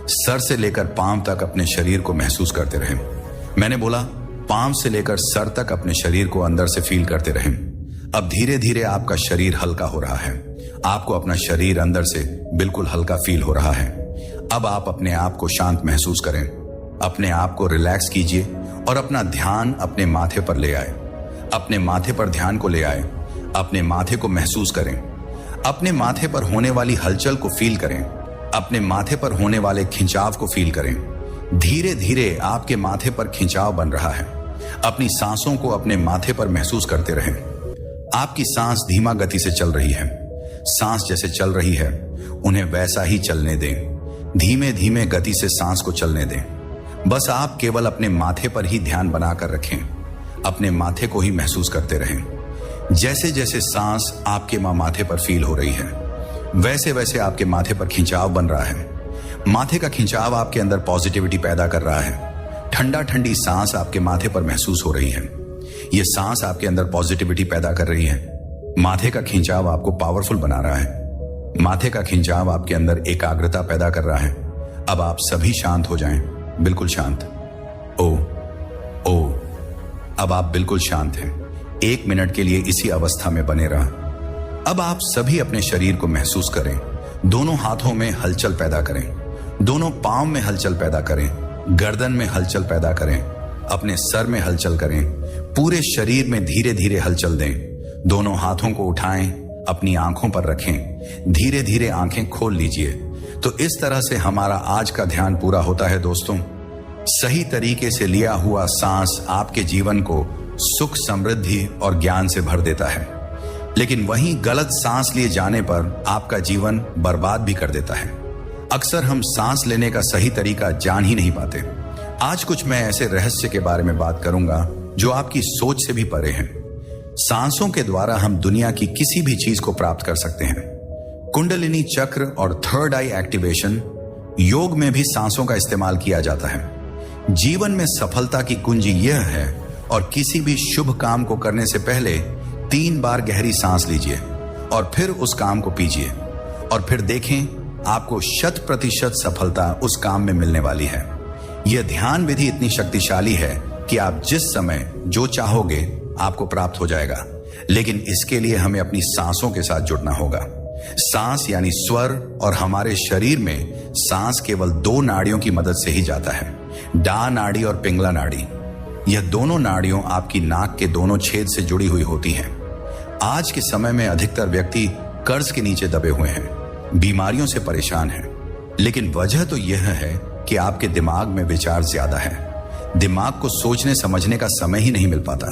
सर से लेकर पांव तक अपने शरीर को महसूस करते रहें। मैंने बोला पांव से लेकर सर तक अपने शरीर को अंदर से फील करते रहें। अब धीरे धीरे आपका शरीर हल्का हो रहा है। आपको अपना शरीर अंदर से बिल्कुल हल्का फील हो रहा है। अब आप अपने आप को शांत महसूस करें। अपने आप को रिलैक्स कीजिए और अपना ध्यान अपने माथे पर ले आए। अपने माथे पर ध्यान को ले आए। अपने माथे को महसूस करें। अपने माथे पर होने वाली हलचल को फील करें। अपने माथे पर होने वाले खिंचाव को फील करें। धीरे धीरे आपके माथे पर खिंचाव बन रहा है। अपनी सांसों को अपने माथे पर महसूस करते रहें। आपकी सांस धीमा गति से चल रही है। सांस जैसे चल रही है उन्हें वैसा ही चलने दें। धीमे धीमे गति से सांस को चलने दें। बस आप केवल अपने माथे पर ही ध्यान बनाकर रखें। अपने माथे को ही महसूस करते रहें। जैसे जैसे सांस आपके माथे पर फील हो रही है वैसे वैसे आपके माथे पर खिंचाव बन रहा है। माथे का खिंचाव आपके अंदर पॉजिटिविटी पैदा कर रहा है। ठंडा ठंडी सांस आपके माथे पर महसूस हो रही है। यह सांस आपके अंदर पॉजिटिविटी पैदा कर रही है। माथे का खिंचाव आपको पावरफुल बना रहा है। माथे का खिंचाव आपके अंदर एकाग्रता पैदा कर रहा है। अब आप सभी शांत हो जाएं, बिल्कुल शांत। ओ ओ अब आप बिल्कुल शांत हैं। 1 मिनट के लिए इसी अवस्था में बने रहा। अब आप सभी अपने शरीर को महसूस करें। दोनों हाथों में हलचल पैदा करें। दोनों पांव में हलचल पैदा करें। गर्दन में हलचल पैदा करें। अपने सर में हलचल करें। पूरे शरीर में धीरे धीरे हलचल दें। दोनों हाथों को उठाएं, अपनी आंखों पर रखें। धीरे धीरे आंखें खोल लीजिए। तो इस तरह से हमारा आज का ध्यान पूरा होता है दोस्तों। सही तरीके से लिया हुआ सांस आपके जीवन को सुख, समृद्धि और ज्ञान से भर देता है, लेकिन वहीं गलत सांस लिए जाने पर आपका जीवन बर्बाद भी कर देता है। अक्सर हम सांस लेने का सही तरीका जान ही नहीं पाते। आज कुछ मैं ऐसे रहस्य के बारे में बात करूंगा जो आपकी सोच से भी परे हैं। सांसों के द्वारा हम दुनिया की किसी भी चीज को प्राप्त कर सकते हैं। कुंडलिनी चक्र और थर्ड आई एक्टिवेशन योग में भी सांसों का इस्तेमाल किया जाता है। जीवन में सफलता की कुंजी यह है और किसी भी शुभ काम को करने से पहले 3 बार गहरी सांस लीजिए और फिर उस काम को कीजिए और फिर देखें आपको 100% सफलता उस काम में मिलने वाली है। यह ध्यान विधि इतनी शक्तिशाली है कि आप जिस समय जो चाहोगे आपको प्राप्त हो जाएगा, लेकिन इसके लिए हमें अपनी सांसों के साथ जुड़ना होगा। सांस यानी स्वर, और हमारे शरीर में सांस केवल 2 नाड़ियों की मदद से ही जाता है, डा नाड़ी और पिंगला नाड़ी। यह दोनों नाड़ियों आपकी नाक के दोनों छेद से जुड़ी हुई होती हैं। आज के समय में अधिकतर व्यक्ति कर्ज के नीचे दबे हुए हैं, बीमारियों से परेशान हैं, लेकिन वजह तो यह है कि आपके दिमाग में विचार ज्यादा है। दिमाग को सोचने समझने का समय ही नहीं मिल पाता।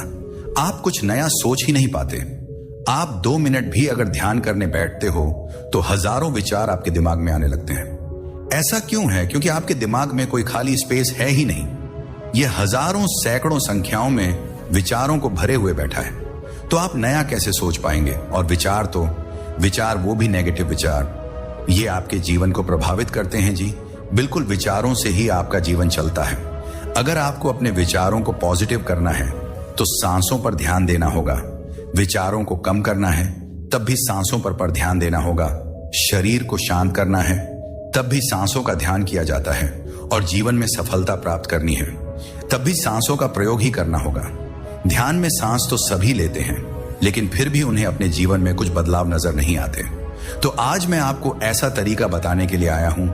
आप कुछ नया सोच ही नहीं पाते। आप 2 मिनट भी अगर ध्यान करने बैठते हो तो हजारों विचार आपके दिमाग में आने लगते हैं। ऐसा क्यों है? क्योंकि आपके दिमाग में कोई खाली स्पेस है ही नहीं। यह हजारों सैकड़ों संख्याओं में विचारों को भरे हुए बैठा है। तो आप नया कैसे सोच पाएंगे? और विचार वो भी नेगेटिव विचार, ये आपके जीवन को प्रभावित करते हैं जी। बिल्कुल विचारों से ही आपका जीवन चलता है। अगर आपको अपने विचारों को पॉजिटिव करना है तो सांसों पर ध्यान देना होगा। विचारों को कम करना है तब भी सांसों पर ध्यान देना होगा। शरीर को शांत करना है तब भी सांसों का ध्यान किया जाता है। और जीवन में सफलता प्राप्त करनी है तब भी सांसों का प्रयोग ही करना होगा। ध्यान में सांस तो सभी लेते हैं, लेकिन फिर भी उन्हें अपने जीवन में कुछ बदलाव नजर नहीं आते। तो आज मैं आपको ऐसा तरीका बताने के लिए आया हूं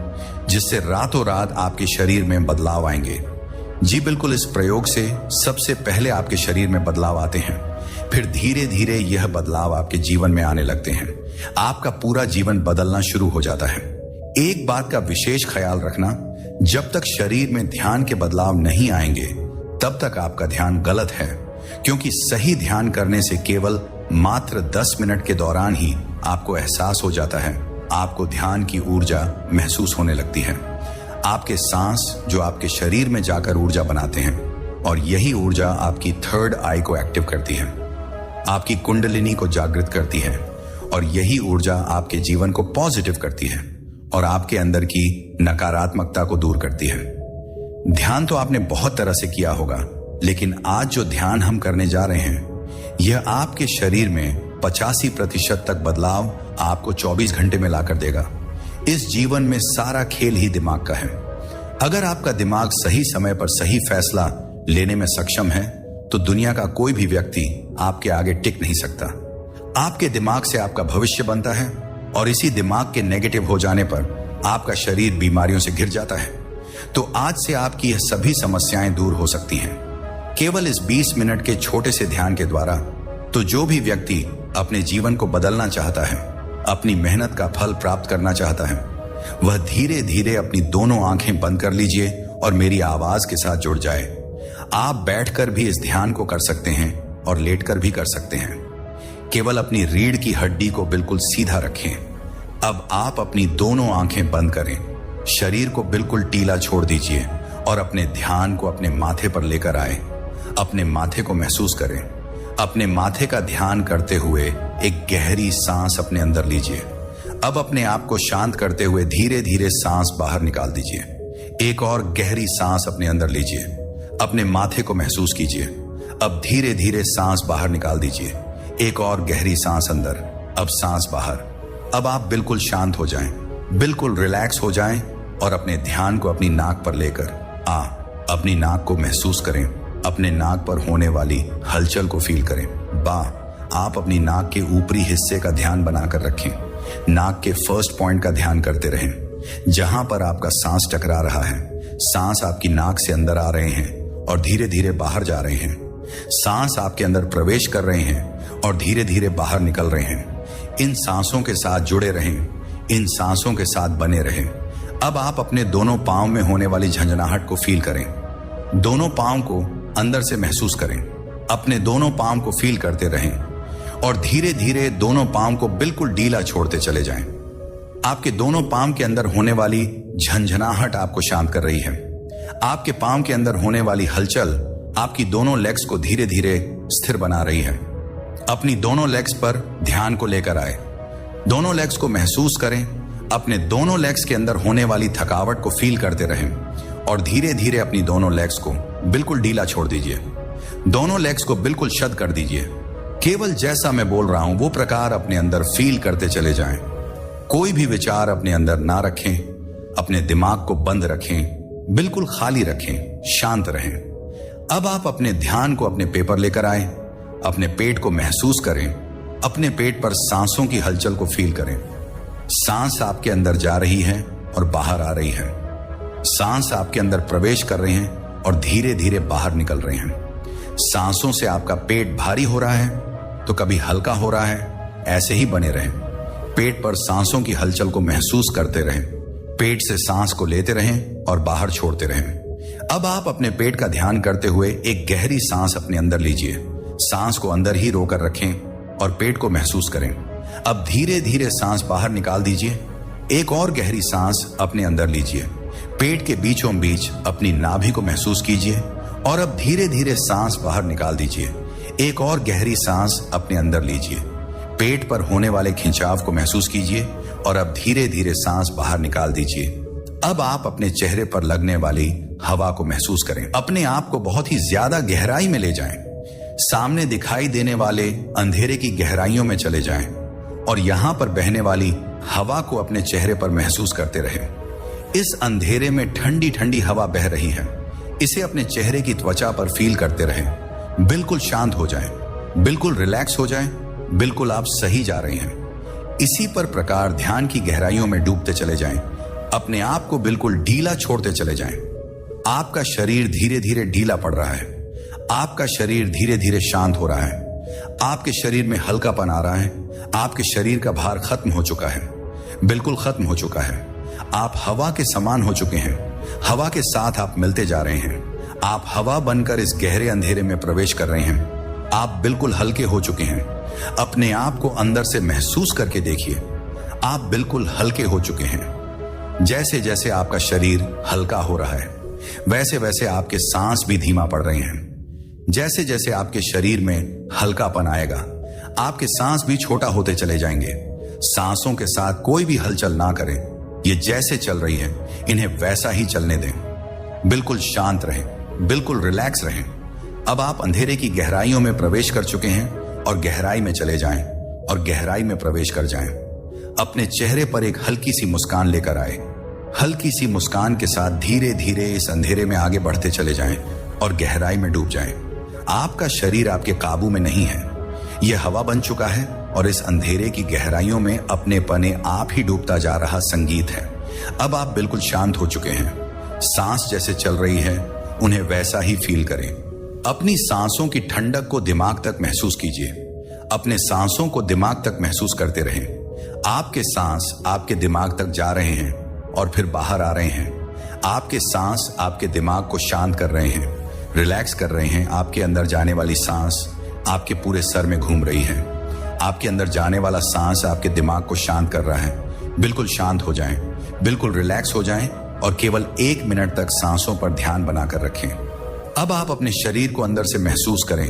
जिससे रातों रात आपके शरीर में बदलाव आएंगे। जी बिल्कुल, इस प्रयोग से सबसे पहले आपके शरीर में बदलाव आते हैं, फिर धीरे धीरे यह बदलाव आपके जीवन में आने लगते हैं। आपका पूरा जीवन बदलना शुरू हो जाता है। एक बात का विशेष ख्याल रखना, जब तक शरीर में ध्यान के बदलाव नहीं आएंगे तब तक आपका ध्यान गलत है, क्योंकि सही ध्यान करने से केवल मात्र 10 मिनट के दौरान ही आपको एहसास हो जाता है, आपको ध्यान की ऊर्जा महसूस होने लगती है। आपके सांस जो आपके शरीर में जाकर ऊर्जा बनाते हैं, और यही ऊर्जा आपकी 3rd आई को एक्टिव करती है, आपकी कुंडलिनी को जागृत करती है, और यही ऊर्जा आपके जीवन को पॉजिटिव करती है और आपके अंदर की नकारात्मकता को दूर करती है। ध्यान तो आपने बहुत तरह से किया होगा, लेकिन आज जो ध्यान हम करने जा रहे हैं यह आपके शरीर में 85% तक बदलाव आपको 24 घंटे में लाकर देगा। इस जीवन में सारा खेल ही दिमाग का है। अगर आपका दिमाग सही समय पर सही फैसला लेने में सक्षम है तो दुनिया का कोई भी व्यक्ति आपके आगे टिक नहीं सकता। आपके दिमाग से आपका भविष्य बनता है, और इसी दिमाग के नेगेटिव हो जाने पर आपका शरीर बीमारियों से घिर जाता है। तो आज से आपकी यह सभी समस्याएं दूर हो सकती हैं केवल इस 20 मिनट के छोटे से ध्यान के द्वारा। तो जो भी व्यक्ति अपने जीवन को बदलना चाहता है, अपनी मेहनत का फल प्राप्त करना चाहता है, वह धीरे धीरे अपनी दोनों आंखें बंद कर लीजिए और मेरी आवाज के साथ जुड़ जाए। आप बैठकर भी इस ध्यान को कर सकते हैं और लेटकर भी कर सकते हैं। केवल अपनी रीढ़ की हड्डी को बिल्कुल सीधा रखें। अब आप अपनी दोनों आंखें बंद करें, शरीर को बिल्कुल टीला छोड़ दीजिए और अपने ध्यान को अपने माथे पर लेकर आए। अपने माथे को महसूस करें। अपने माथे का ध्यान करते हुए एक गहरी सांस अपने अंदर लीजिए। अब अपने आप को शांत करते हुए धीरे धीरे सांस बाहर निकाल दीजिए। एक और गहरी सांस अपने अंदर लीजिए। अपने माथे को महसूस कीजिए। अब धीरे धीरे सांस बाहर निकाल दीजिए। एक और गहरी सांस अंदर, अब सांस बाहर। अब आप बिल्कुल शांत हो जाएं, बिल्कुल रिलैक्स हो जाएं और अपने ध्यान को अपनी नाक पर लेकर अपनी नाक को महसूस करें। अपने नाक पर होने वाली हलचल को फील करें। आप अपनी नाक के ऊपरी हिस्से का ध्यान बनाकर रखें। नाक के फर्स्ट पॉइंट का ध्यान करते रहें, जहां पर आपका सांस टकरा रहा है। सांस आपकी नाक से अंदर आ रहे हैं और धीरे धीरे बाहर जा रहे हैं। सांस आपके अंदर प्रवेश कर रहे हैं और धीरे धीरे बाहर निकल रहे हैं। इन सांसों के साथ जुड़े रहें, इन सांसों के साथ बने रहें। अब आप अपने दोनों पांव में होने वाली झंझनाहट को फील करें। दोनों पांव को अंदर से महसूस करें। अपने दोनों पांव को फील करते रहें और धीरे धीरे दोनों पांव को बिल्कुल ढीला छोड़ते चले जाएं। आपके दोनों पांव के अंदर होने वाली झंझनाहट आपको शांत कर रही है। आपके पांव के अंदर होने वाली हलचल आपकी दोनों लेग्स को धीरे धीरे स्थिर बना रही है। अपनी दोनों लेग्स पर ध्यान को लेकर आए। दोनों लेग्स को महसूस करें। अपने दोनों लेग्स के अंदर होने वाली थकावट को फील करते रहें और धीरे धीरे अपनी दोनों लेग्स को बिल्कुल ढीला छोड़ दीजिए। दोनों लेग्स को बिल्कुल शद कर दीजिए। केवल जैसा मैं बोल रहा हूं वो प्रकार अपने अंदर फील करते चले जाएं। कोई भी विचार अपने अंदर ना रखें, अपने दिमाग को बंद रखें, बिल्कुल खाली रखें, शांत रहें। अब आप अपने ध्यान को अपने पेपर लेकर आए, अपने पेट को महसूस करें, अपने पेट पर सांसों की हलचल को फील करें। सांस आपके अंदर जा रही है और बाहर आ रही है। सांस आपके अंदर प्रवेश कर रहे हैं और धीरे धीरे बाहर निकल रहे हैं। सांसों से आपका पेट भारी हो रहा है तो कभी हल्का हो रहा है, ऐसे ही बने रहें। पेट पर सांसों की हलचल को महसूस करते रहें। पेट से सांस को लेते रहें और बाहर छोड़ते रहें। अब आप अपने पेट का ध्यान करते हुए एक गहरी सांस अपने अंदर लीजिए। सांस को अंदर ही रोकर रखें और पेट को महसूस करें। अब धीरे धीरे सांस बाहर निकाल दीजिए। एक और गहरी सांस अपने अंदर लीजिए। पेट के बीचों बीच अपनी नाभि को महसूस कीजिए और अब धीरे धीरे सांस बाहर निकाल दीजिए। एक और गहरी सांस अपने अंदर लीजिए। पेट पर होने वाले खिंचाव को महसूस कीजिए और अब धीरे धीरे सांस बाहर निकाल दीजिए। अब आप अपने चेहरे पर लगने वाली हवा को महसूस करें। अपने आप को बहुत ही ज्यादा गहराई में ले जाएं। सामने दिखाई देने वाले अंधेरे की गहराइयों में चले जाएं और यहां पर बहने वाली हवा को अपने चेहरे पर महसूस करते रहें। इस अंधेरे में ठंडी ठंडी हवा बह रही है। इसे अपने चेहरे की त्वचा पर फील करते रहें। बिल्कुल शांत हो जाएं, बिल्कुल रिलैक्स हो जाएं, बिल्कुल आप सही जा रहे हैं। इसी पर प्रकार ध्यान की गहराइयों में डूबते चले जाएं। अपने आप को बिल्कुल ढीला छोड़ते चले जाएं। आपका शरीर धीरे धीरे ढीला पड़ रहा है। आपका शरीर धीरे धीरे शांत हो रहा है। आपके शरीर में हल्कापन आ रहा है। आपके शरीर का भार खत्म हो चुका है, बिल्कुल खत्म हो चुका है। आप हवा के समान हो चुके हैं। हवा के साथ आप मिलते जा रहे हैं। आप हवा बनकर इस गहरे अंधेरे में प्रवेश कर रहे हैं। आप बिल्कुल हल्के हो चुके हैं। अपने आप को अंदर से महसूस करके देखिए। आप बिल्कुल हल्के हो चुके हैं। जैसे जैसे आपका शरीर हल्का हो रहा है वैसे वैसे आपके सांस भी धीमा पड़ रहे हैं। जैसे जैसे आपके शरीर में हल्कापन आएगा आपके सांस भी छोटा होते चले जाएंगे। सांसों के साथ कोई भी हलचल ना करें। ये जैसे चल रही है इन्हें वैसा ही चलने दें। बिल्कुल शांत रहें, बिल्कुल रिलैक्स रहें। अब आप अंधेरे की गहराइयों में प्रवेश कर चुके हैं और गहराई में चले जाएं और गहराई में प्रवेश कर जाएं। अपने चेहरे पर एक हल्की सी मुस्कान लेकर आए। हल्की सी मुस्कान के साथ धीरे धीरे इस अंधेरे में आगे बढ़ते चले जाएं और गहराई में डूब जाएं। आपका शरीर आपके काबू में नहीं है। यह हवा बन चुका है और इस अंधेरे की गहराइयों में अपने पने आप ही डूबता जा रहा संगीत है। अब आप बिल्कुल शांत हो चुके हैं। सांस जैसे चल रही है उन्हें वैसा ही फील करें। अपनी सांसों की ठंडक को दिमाग तक महसूस कीजिए। अपने सांसों को दिमाग तक महसूस करते रहें। आपके सांस आपके दिमाग तक जा रहे हैं और फिर बाहर आ रहे हैं। आपके सांस आपके दिमाग को शांत कर रहे हैं, रिलैक्स कर रहे हैं। आपके अंदर जाने वाली सांस आपके पूरे सर में घूम रही है। आपके अंदर जाने वाला सांस आपके दिमाग को शांत कर रहा है। बिल्कुल शांत हो जाएं, बिल्कुल रिलैक्स हो जाएं और केवल 1 मिनट तक सांसों पर ध्यान बनाकर रखें। अब आप अपने शरीर को अंदर से महसूस करें।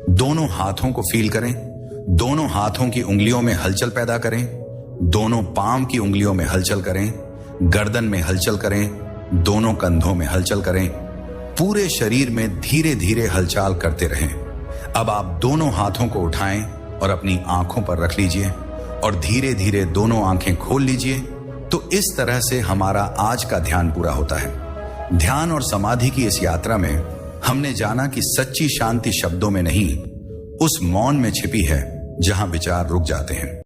दोनों हाथों को फील करें। दोनों हाथों की उंगलियों में हलचल पैदा करें। दोनों पांव की उंगलियों में हलचल करें। गर्दन में हलचल करें। दोनों कंधों में हलचल करें। पूरे शरीर में धीरे धीरे हलचल करते रहें। अब आप दोनों हाथों को उठाएं और अपनी आंखों पर रख लीजिए और धीरे धीरे दोनों आंखें खोल लीजिए। तो इस तरह से हमारा आज का ध्यान पूरा होता है। ध्यान और समाधि की इस यात्रा में हमने जाना कि सच्ची शांति शब्दों में नहीं, उस मौन में छिपी है जहां विचार रुक जाते हैं।